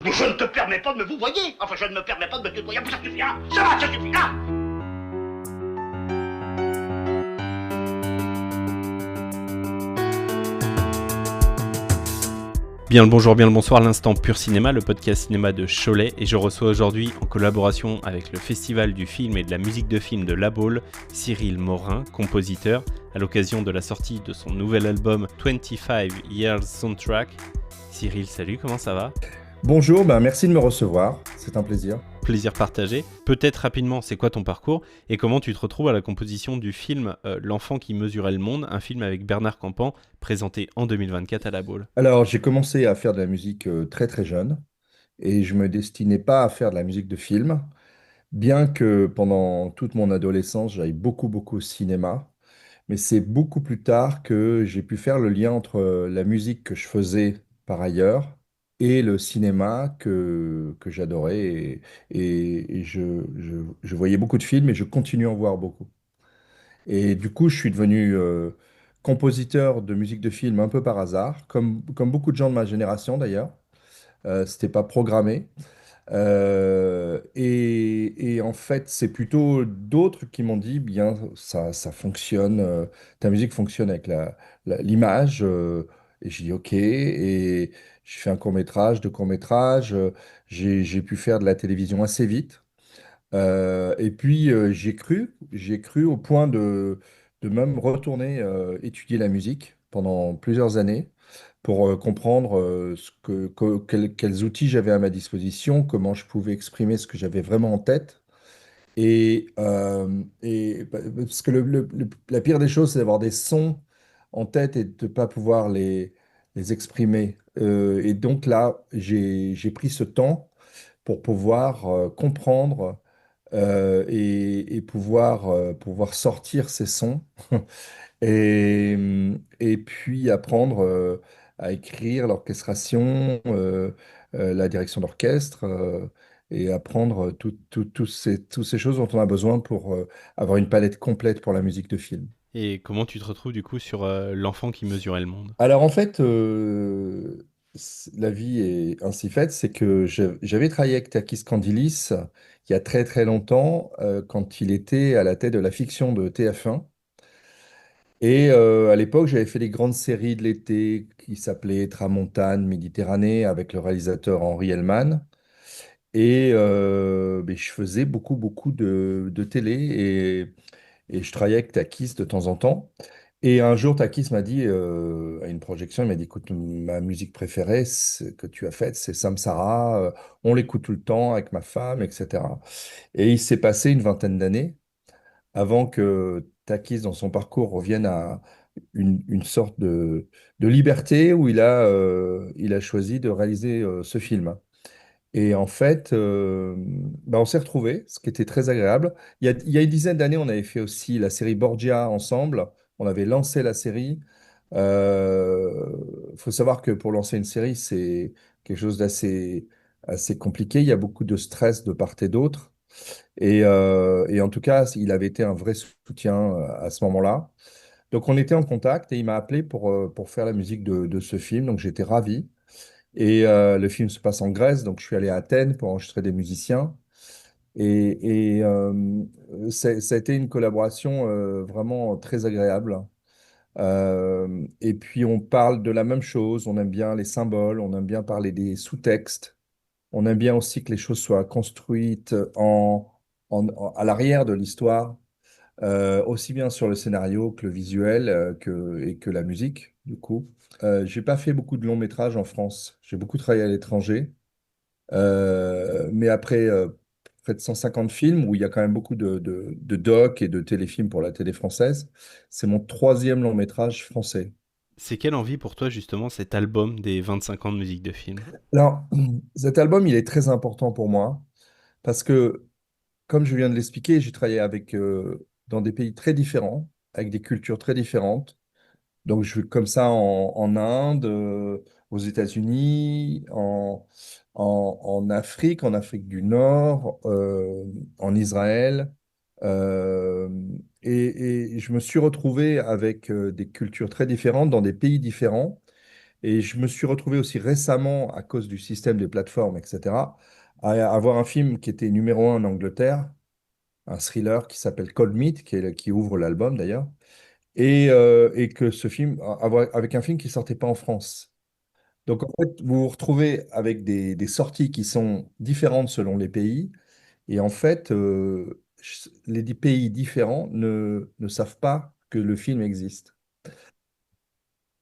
Je ne te permets pas de me vous voyez. Enfin, je ne me permets pas de me tutoyer. Ça suffira. Ça va, ça suffira. Bien le bonjour, bien le bonsoir, l'instant Pur Cinéma, le podcast cinéma de Cholet, et je reçois aujourd'hui, en collaboration avec le Festival du film et de la musique de film de La Baule, Cyril Morin, compositeur, à l'occasion de la sortie de son nouvel album 25 Years Soundtrack. Cyril, salut, comment ça va ? Bonjour, merci de me recevoir, c'est un plaisir. Plaisir partagé. Peut-être rapidement, c'est quoi ton parcours et comment tu te retrouves à la composition du film L'enfant qui mesurait le monde, un film avec Bernard Campan, présenté en 2024 à La Baule. Alors, j'ai commencé à faire de la musique très très jeune et je me destinais pas à faire de la musique de film, bien que pendant toute mon adolescence, j'aille beaucoup au cinéma. Mais c'est beaucoup plus tard que j'ai pu faire le lien entre la musique que je faisais par ailleurs et le cinéma que j'adorais. Je voyais beaucoup de films et je continue à en voir beaucoup. Et du coup, je suis devenu compositeur de musique de film un peu par hasard, comme beaucoup de gens de ma génération d'ailleurs. C'était pas programmé. Et en fait, c'est plutôt d'autres qui m'ont dit, bien, ça fonctionne, ta musique fonctionne avec l'image. Et j'ai dit, OK. Et j'ai fait un court-métrage, deux courts-métrages. J'ai pu faire de la télévision assez vite. Et puis j'ai cru au point de même retourner étudier la musique pendant plusieurs années pour comprendre quels outils j'avais à ma disposition, comment je pouvais exprimer ce que j'avais vraiment en tête. Parce que la pire des choses, c'est d'avoir des sons en tête et de ne pas pouvoir les exprimer. Et donc là, j'ai pris ce temps pour pouvoir comprendre et pouvoir sortir ces sons et puis apprendre à écrire l'orchestration, la direction d'orchestre et apprendre toutes ces choses dont on a besoin pour avoir une palette complète pour la musique de film. Et comment tu te retrouves du coup sur L'enfant qui mesurait le monde ? Alors en fait, la vie est ainsi faite, c'est que j'avais travaillé avec Takis Kandilis il y a très très longtemps, quand il était à la tête de la fiction de TF1. Et à l'époque, j'avais fait des grandes séries de l'été qui s'appelaient Tramontane, Méditerranée, avec le réalisateur Henri Hellman. Et je faisais beaucoup de télé et je travaillais avec Takis de temps en temps. Et un jour, Takis m'a dit, à une projection, il m'a dit, écoute, ma musique préférée que tu as faite, c'est Samsara. On l'écoute tout le temps avec ma femme, etc. Et il s'est passé une vingtaine d'années avant que Takis, dans son parcours, revienne à une sorte de liberté où il a choisi de réaliser ce film. Et en fait, on s'est retrouvés, ce qui était très agréable. Il y a une dizaine d'années, on avait fait aussi la série Borgia ensemble. On avait lancé la série. Il faut savoir que pour lancer une série, c'est quelque chose assez compliqué. Il y a beaucoup de stress de part et d'autre. Et en tout cas, il avait été un vrai soutien à ce moment-là. Donc on était en contact et il m'a appelé pour faire la musique de ce film. Donc j'étais ravi. Et le film se passe en Grèce, donc je suis allé à Athènes pour enregistrer des musiciens. Ça a été une collaboration vraiment très agréable. Et puis on parle de la même chose, on aime bien les symboles, on aime bien parler des sous-textes, on aime bien aussi que les choses soient construites à l'arrière de l'histoire, aussi bien sur le scénario que le visuel et que la musique, du coup. J'ai pas fait beaucoup de longs métrages en France, j'ai beaucoup travaillé à l'étranger. Mais après près de 150 films, où il y a quand même beaucoup de docs et de téléfilms pour la télé française, c'est mon troisième long métrage français. C'est quelle envie pour toi justement cet album des 25 ans de musique de film ? Alors, cet album, il est très important pour moi parce que, comme je viens de l'expliquer, j'ai travaillé dans des pays très différents, avec des cultures très différentes. Donc, je suis comme ça en Inde, aux États-Unis, en Afrique, en Afrique du Nord, en Israël. Euh, et je me suis retrouvé avec des cultures très différentes dans des pays différents. Et je me suis retrouvé aussi récemment, à cause du système des plateformes, etc., à avoir un film qui était numéro 1 en Angleterre, un thriller qui s'appelle Cold Meat, qui ouvre l'album d'ailleurs, et que ce film, avec un film qui sortait pas en France. Donc en fait, vous vous retrouvez avec des sorties qui sont différentes selon les pays, et en fait, les pays différents ne savent pas que le film existe.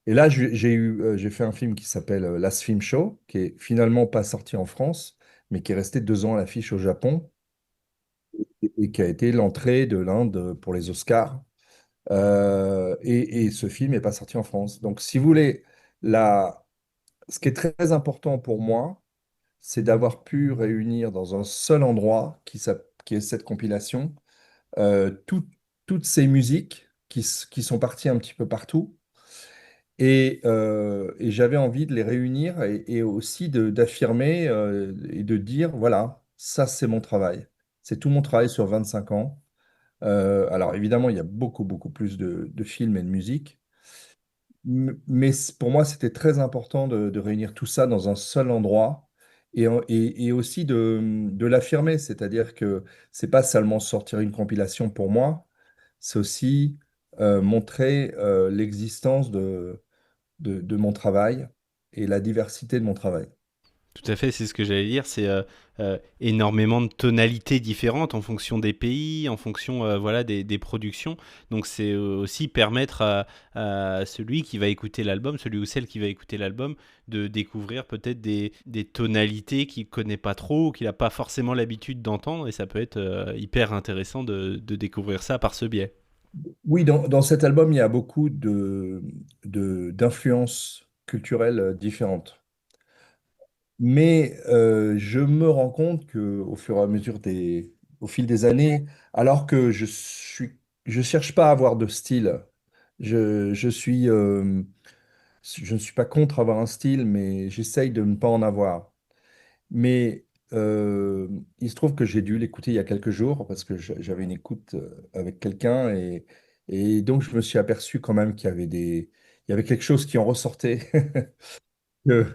Et là, j'ai fait un film qui s'appelle Last Film Show, qui est finalement pas sorti en France, mais qui est resté 2 ans à l'affiche au Japon et qui a été l'entrée de l'Inde pour les Oscars. Et ce film n'est pas sorti en France. Donc, si vous voulez, ce qui est très important pour moi, c'est d'avoir pu réunir dans un seul endroit, qui est cette compilation, euh, tout- toutes ces musiques qui sont parties un petit peu partout. Et j'avais envie de les réunir et aussi d'affirmer et de dire, voilà, ça c'est mon travail. C'est tout mon travail sur 25 ans. Alors évidemment, il y a beaucoup, beaucoup plus de films et de musique. Mais pour moi, c'était très important de réunir tout ça dans un seul endroit et aussi de l'affirmer. C'est-à-dire que c'est pas seulement sortir une compilation pour moi, c'est aussi montrer l'existence de mon travail et la diversité de mon travail. Tout à fait, c'est ce que j'allais dire. C'est énormément de tonalités différentes en fonction des pays, en fonction voilà, des productions. Donc c'est aussi permettre à celui qui va écouter l'album, celui ou celle qui va écouter l'album, de découvrir peut-être des tonalités qu'il ne connaît pas trop, ou qu'il n'a pas forcément l'habitude d'entendre. Et ça peut être hyper intéressant de découvrir ça par ce biais. Oui, dans cet album, il y a beaucoup d'influences culturelles différentes. Mais je me rends compte que au fur et à mesure au fil des années, alors que je cherche pas à avoir de style. Je suis, je ne suis pas contre avoir un style, mais j'essaye de ne pas en avoir. Mais euh, il se trouve que j'ai dû l'écouter il y a quelques jours parce que j'avais une écoute avec quelqu'un et donc je me suis aperçu quand même il y avait quelque chose qui en ressortait. Euh,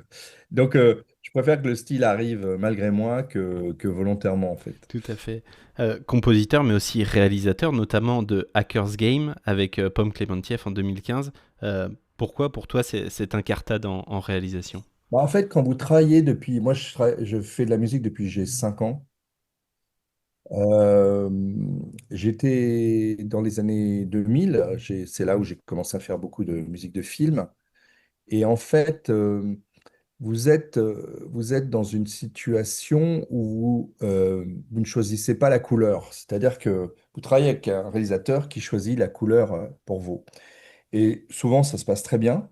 donc, je préfère que le style arrive malgré moi que volontairement, en fait. Tout à fait. Compositeur, mais aussi réalisateur, notamment de Hacker's Game avec Pomme Clémentieff en 2015. Pourquoi, pour toi, c'est incartade en réalisation? Bah, en fait, quand vous travaillez depuis... Moi, je fais de la musique depuis que j'ai 5 ans. Euh, J'étais dans les années 2000. C'est là où j'ai commencé à faire beaucoup de musique de film. Et en fait, vous êtes dans une situation où vous ne choisissez pas la couleur. C'est-à-dire que vous travaillez avec un réalisateur qui choisit la couleur pour vous. Et souvent, ça se passe très bien.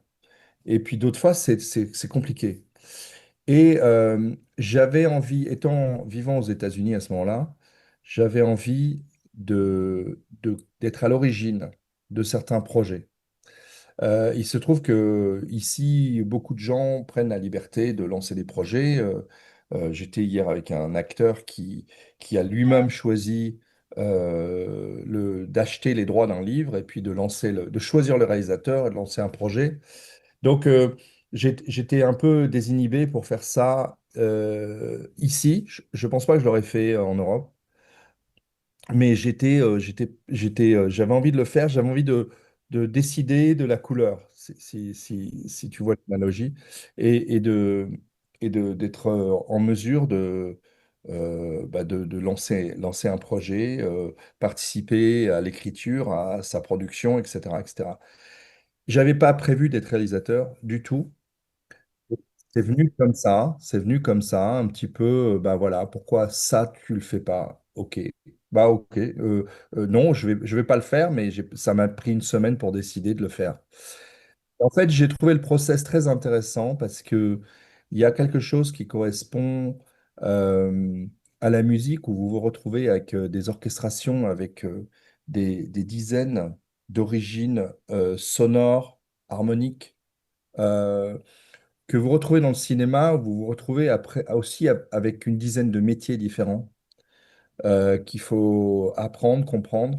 Et puis d'autres fois, c'est compliqué. Et j'avais envie, vivant aux États-Unis à ce moment-là, j'avais envie d'être à l'origine de certains projets. Il se trouve que ici, beaucoup de gens prennent la liberté de lancer des projets. J'étais hier avec un acteur qui a lui-même choisi d'acheter les droits d'un livre et puis de choisir le réalisateur et de lancer un projet. Donc, j'étais un peu désinhibé pour faire ça ici. Je ne pense pas que je l'aurais fait en Europe. Mais j'avais envie de le faire, j'avais envie de décider de la couleur, si tu vois l'analogie, et, et de, d'être en mesure de lancer un projet, participer à l'écriture, à sa production, etc., etc. J'avais pas prévu d'être réalisateur du tout. C'est venu comme ça, un petit peu, bah voilà, pourquoi ça tu le fais pas? Ok, bah ok, non, je vais pas le faire, mais ça m'a pris une semaine pour décider de le faire. En fait, j'ai trouvé le process très intéressant parce que il y a quelque chose qui correspond euh, à la musique où vous vous retrouvez avec des orchestrations, avec des dizaines d'origines sonores, harmoniques. euh, que vous retrouvez dans le cinéma, vous vous retrouvez après aussi avec une dizaine de métiers différents qu'il faut apprendre, comprendre.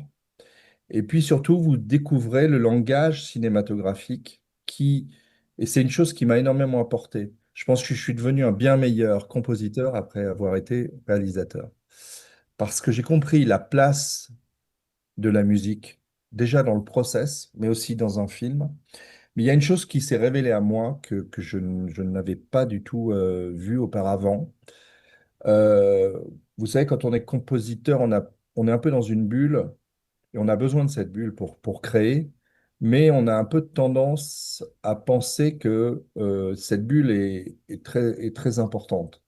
Et puis surtout, vous découvrez le langage cinématographique qui Et c'est une chose qui m'a énormément apporté. Je pense que je suis devenu un bien meilleur compositeur après avoir été réalisateur. Parce que j'ai compris la place de la musique, déjà dans le process, mais aussi dans un film. Mais il y a une chose qui s'est révélée à moi que je n'avais pas du tout vue auparavant. Euh, Vous savez, quand on est compositeur, on est un peu dans une bulle et on a besoin de cette bulle pour créer, mais on a un peu de tendance à penser que cette bulle est très importante.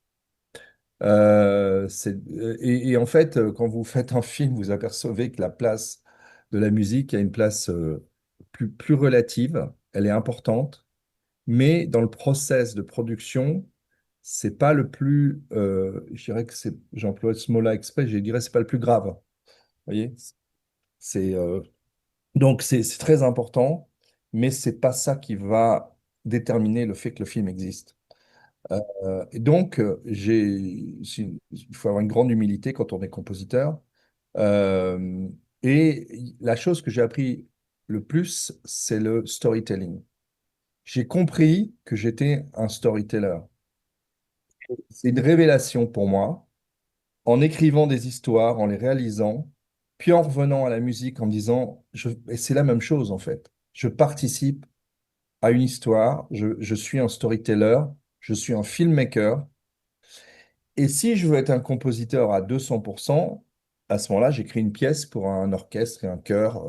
Et en fait, quand vous faites un film, vous apercevez que la place de la musique a une place plus relative, elle est importante, mais dans le process de production, c'est pas le plus, je dirais que c'est, j'emploie ce mot-là exprès, je dirais c'est pas le plus grave. Vous voyez? C'est donc c'est très important, mais c'est pas ça qui va déterminer le fait que le film existe. Et donc il faut avoir une grande humilité quand on est compositeur. Euh, et la chose que j'ai appris le plus, c'est le storytelling. J'ai compris que j'étais un storyteller. C'est une révélation pour moi en écrivant des histoires, en les réalisant, puis en revenant à la musique en me disant, et c'est la même chose en fait. Je participe à une histoire, je suis un storyteller, je suis un filmmaker, et si je veux être un compositeur à 200%, à ce moment-là, j'écris une pièce pour un orchestre et un chœur,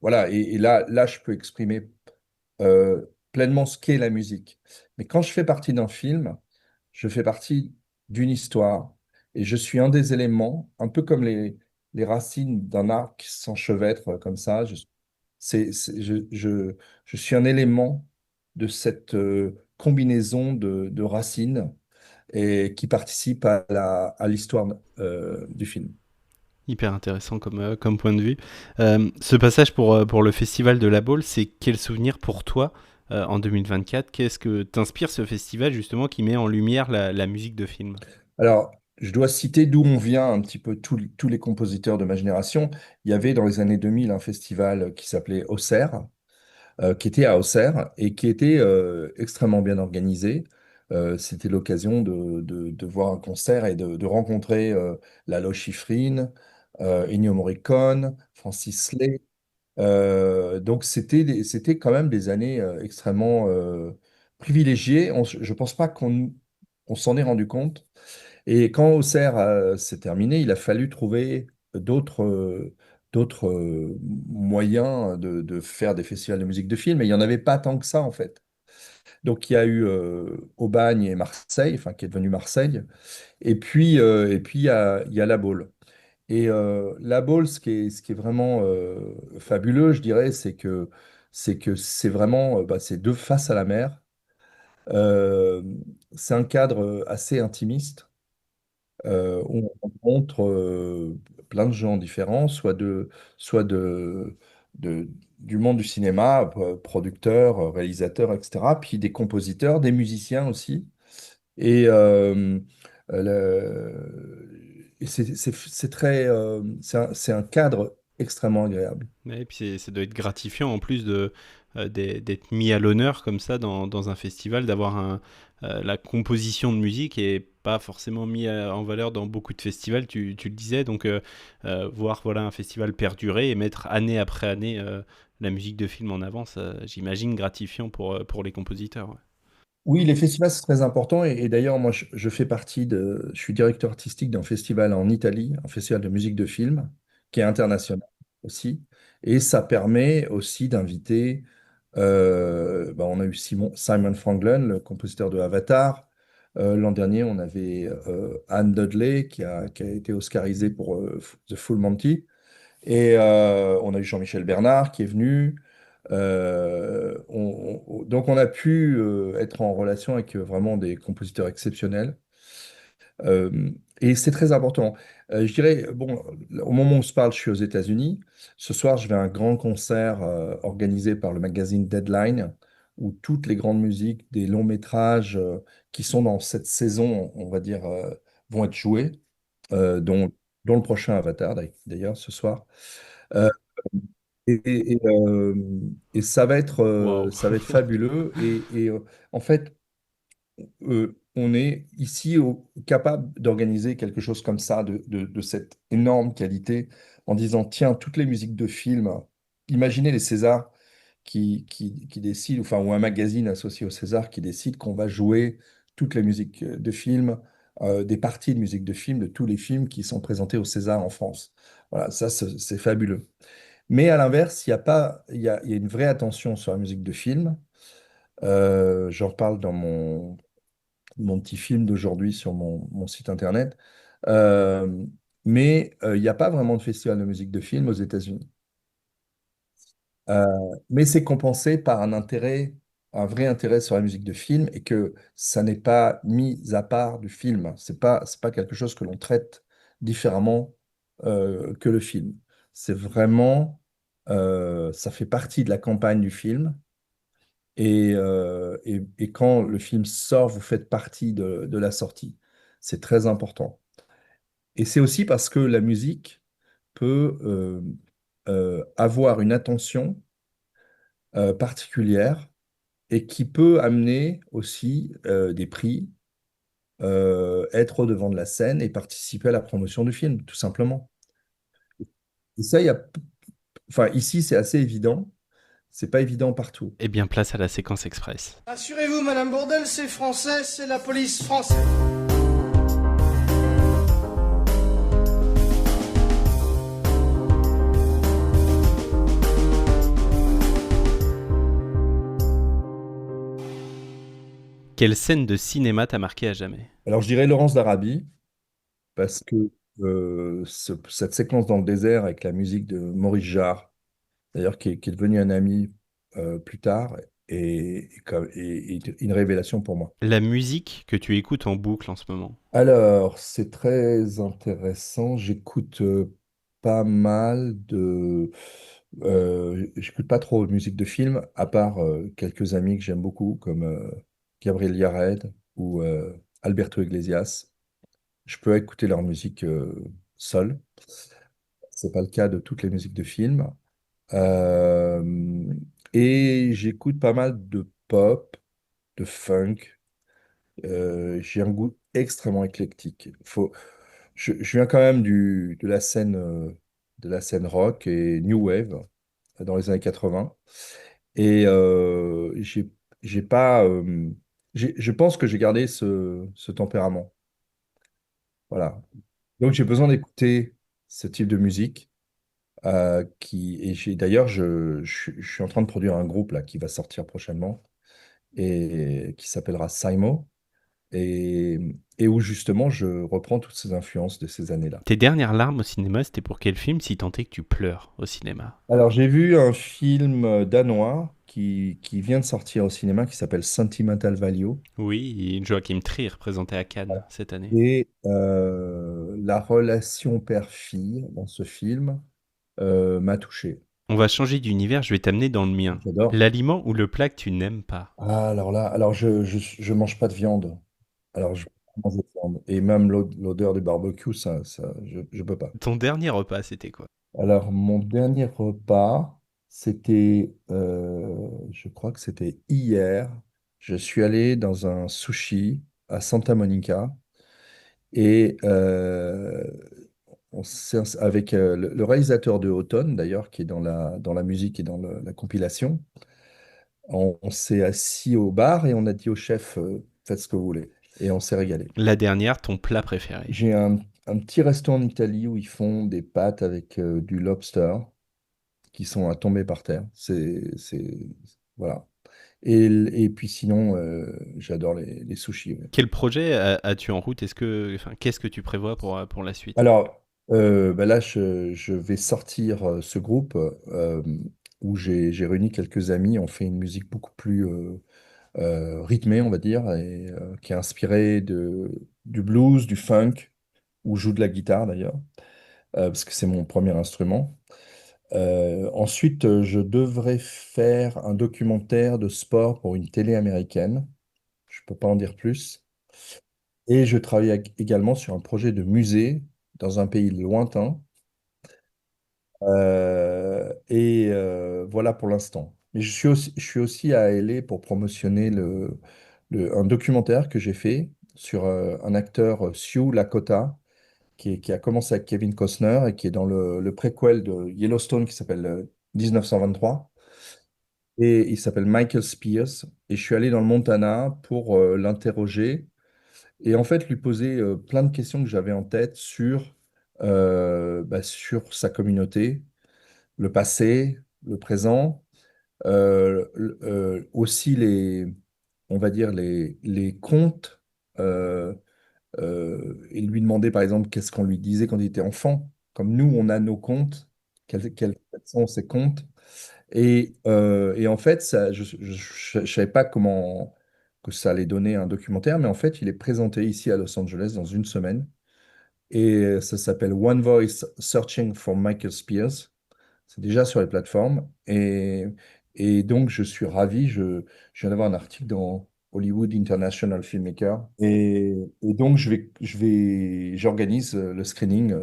voilà, et là, je peux exprimer pleinement ce qu'est la musique. Mais quand je fais partie d'un film, je fais partie d'une histoire et je suis un des éléments, un peu comme les racines d'un arbre qui s'enchevêtrent comme ça. Je suis un élément de cette combinaison de racines et qui participe à l'histoire du film. Hyper intéressant comme point de vue. Ce passage pour le festival de La Baule, c'est quel souvenir pour toi en 2024? Qu'est-ce que t'inspire ce festival justement qui met en lumière la musique de film? Alors, je dois citer d'où on vient un petit peu tous les compositeurs de ma génération. Il y avait dans les années 2000 un festival qui s'appelait Auxerre, qui était à Auxerre et qui était extrêmement bien organisé. C'était l'occasion de voir un concert et de rencontrer Lalo Schifrin, Ennio Morricone, Francis Lay. Donc c'était quand même des années extrêmement privilégiées. Je pense pas on s'en est rendu compte. Et quand Auxerre s'est terminé, il a fallu trouver d'autres moyens de faire des festivals de musique de film, et il n'y en avait pas tant que ça en fait. Donc il y a eu Aubagne et Marseille, enfin qui est devenu Marseille, et puis il y a La Baule. Et La Baule, ce qui est vraiment fabuleux, je dirais, c'est que c'est vraiment c'est deux faces à la mer. Euh, c'est un cadre assez intimiste où on rencontre plein de gens différents, du monde du cinéma, producteurs, réalisateurs, etc., puis des compositeurs, des musiciens aussi. Et, c'est très, c'est un cadre extrêmement agréable. Ouais, et puis ça doit être gratifiant en plus d'être mis à l'honneur comme ça dans un festival, d'avoir la composition de musique et pas forcément mis en valeur dans beaucoup de festivals, tu le disais. Donc voir voilà, un festival perdurer et mettre année après année la musique de film en avant, ça, j'imagine gratifiant pour les compositeurs. Ouais. Oui, les festivals, c'est très important. Et d'ailleurs, moi, je fais je suis directeur artistique d'un festival en Italie, un festival de musique de film, qui est international aussi. Et ça permet aussi d'inviter, on a eu Simon Franklin, le compositeur de Avatar. L'an dernier, on avait Anne Dudley, qui a été oscarisée pour The Full Monty. Et on a eu Jean-Michel Bernard qui est venu. Donc on a pu être en relation avec vraiment des compositeurs exceptionnels. Euh, et c'est très important. Je dirais, bon, au moment où on se parle, je suis aux États-Unis. Ce soir, je vais à un grand concert organisé par le magazine Deadline, où toutes les grandes musiques des longs métrages qui sont dans cette saison, on va dire, vont être jouées, dont le prochain Avatar, d'ailleurs, ce soir. Euh, Et Waouh. ça va être fabuleux. En fait, on est ici capable d'organiser quelque chose comme ça, de cette énorme qualité, en disant, tiens, toutes les musiques de films, imaginez les Césars qui décident, enfin, ou un magazine associé au César qui décide qu'on va jouer toutes les musiques de films, des parties de musique de films, de tous les films qui sont présentés au César en France. Voilà, ça, c'est fabuleux. Mais à l'inverse, il y a pas, il y a une vraie attention sur la musique de film. J'en reparle dans mon petit film d'aujourd'hui sur mon site internet. Euh, mais il n'y a pas vraiment de festival de musique de film aux États-Unis. Euh, mais c'est compensé par un intérêt, un vrai intérêt sur la musique de film et que ça n'est pas mis à part du film. C'est pas quelque chose que l'on traite différemment que le film. C'est vraiment, ça fait partie de la campagne du film. Et quand le film sort, vous faites partie de la sortie. C'est très important. Et c'est aussi parce que la musique peut avoir une attention particulière et qui peut amener aussi des prix, être au devant de la scène et participer à la promotion du film, tout simplement. Et ça, enfin, ici, c'est assez évident. C'est pas évident partout. Eh bien, place à la séquence express. Rassurez-vous, Madame Bourdelle, c'est français, c'est la police française. Quelle scène de cinéma t'a marqué à jamais? Alors, je dirais Laurence d'Arabie, parce que cette séquence dans le désert avec la musique de Maurice Jarre, d'ailleurs, qui est devenu un ami plus tard, et une révélation pour moi. La musique que tu écoutes en boucle en ce moment. Alors, c'est très intéressant. J'écoute pas mal de... j'écoute pas trop de musique de film, à part quelques amis que j'aime beaucoup, comme Gabriel Yared ou Alberto Iglesias. Je peux écouter leur musique seul. C'est pas le cas de toutes les musiques de film. Euh, et j'écoute pas mal de pop, de funk. J'ai un goût extrêmement éclectique. Je viens quand même de la scène rock et new wave dans les années 80. Et j'ai pas, je pense que j'ai gardé ce tempérament. Voilà. Donc j'ai besoin d'écouter ce type de musique. Et d'ailleurs, je suis en train de produire un groupe là, qui va sortir prochainement et qui s'appellera Saimo et, et où justement je reprends toutes ces influences de ces années-là. Tes dernières larmes au cinéma, c'était pour quel film si tant est que tu pleures au cinéma? Alors j'ai vu un film danois qui vient de sortir au cinéma qui s'appelle Sentimental Value Oui, Joachim Trier présenté à Cannes cette année. et la relation père-fille dans ce film m'a touché. On va changer d'univers, je vais t'amener dans le mien. J'adore. L'aliment ou le plat que tu n'aimes pas? Ah, alors là, alors je mange pas de viande. Alors je peux pas manger de viande. Et même l'odeur du barbecue, je peux pas. Ton dernier repas, c'était quoi? Alors, mon dernier repas, c'était, je crois que c'était hier. Je suis allé dans un sushi à Santa Monica et avec le réalisateur de Automne, d'ailleurs, qui est dans la musique et dans la compilation, on s'est assis au bar et on a dit au chef, faites ce que vous voulez. Et on s'est régalé. La dernière, ton plat préféré. J'ai un petit resto en Italie où ils font des pâtes avec du lobster qui sont à tomber par terre. Voilà. Et puis sinon, j'adore les sushis. Ouais. Quel projet as-tu en route? Enfin, qu'est-ce que tu prévois pour la suite? Alors, bah là, je vais sortir ce groupe où j'ai réuni quelques amis. On fait une musique beaucoup plus rythmée, on va dire, et qui est inspirée du blues, du funk, où je joue de la guitare d'ailleurs, parce que c'est mon premier instrument. Ensuite, je devrais faire un documentaire de sport pour une télé américaine. Je ne peux pas en dire plus. Et je travaille également sur un projet de musée dans un pays lointain. Et voilà pour l'instant. Mais je suis aussi à LA pour promotionner un documentaire que j'ai fait sur un acteur, Sioux Lakota, qui a commencé avec Kevin Costner et qui est dans le préquel de Yellowstone qui s'appelle 1923. Et il s'appelle Michael Spears. Et je suis allé dans le Montana pour l'interroger et en fait lui poser plein de questions que j'avais en tête sur sa communauté, le passé, le présent, aussi on va dire les contes. Et lui demander par exemple qu'est-ce qu'on lui disait quand il était enfant. Comme nous, on a nos contes, quels sont ces contes. Et en fait, je savais pas comment que ça allait donner un documentaire, mais en fait, il est présenté ici à Los Angeles dans une semaine. Et ça s'appelle One Voice Searching for Michael Spears. C'est déjà sur les plateformes. Et donc, je suis ravi. Je viens d'avoir un article dans Hollywood International Filmmaker. Et donc, j'organise le screening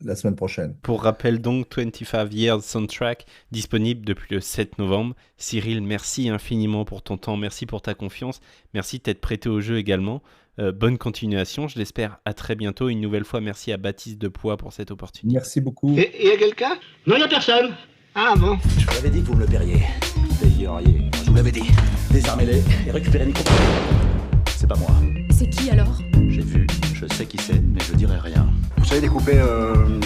la semaine prochaine. Pour rappel donc, 25 Years Soundtrack, disponible depuis le 7 novembre. Cyril, merci infiniment pour ton temps, merci pour ta confiance, merci de t'être prêté au jeu également. Bonne continuation, je l'espère à très bientôt. Une nouvelle fois, merci à Baptiste Depoix pour cette opportunité. Merci beaucoup. Et y a quelqu'un? Non, y a personne. Ah bon? Je vous l'avais dit que vous me le paieriez. Payeriez. Je vous l'avais dit. Désarmez-les et récupérez Nico. C'est pas moi. C'est qui alors? J'ai vu, je sais qui c'est, mais je dirai rien. Vous savez découper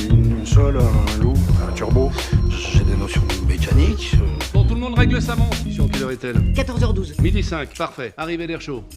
une sole, un loup, un turbo? J'ai des notions mécaniques. Bon, tout le monde règle sa montre. Mission, quelle heure est-elle? 14h12. Midi 5, parfait. Arrivée d'air chaud.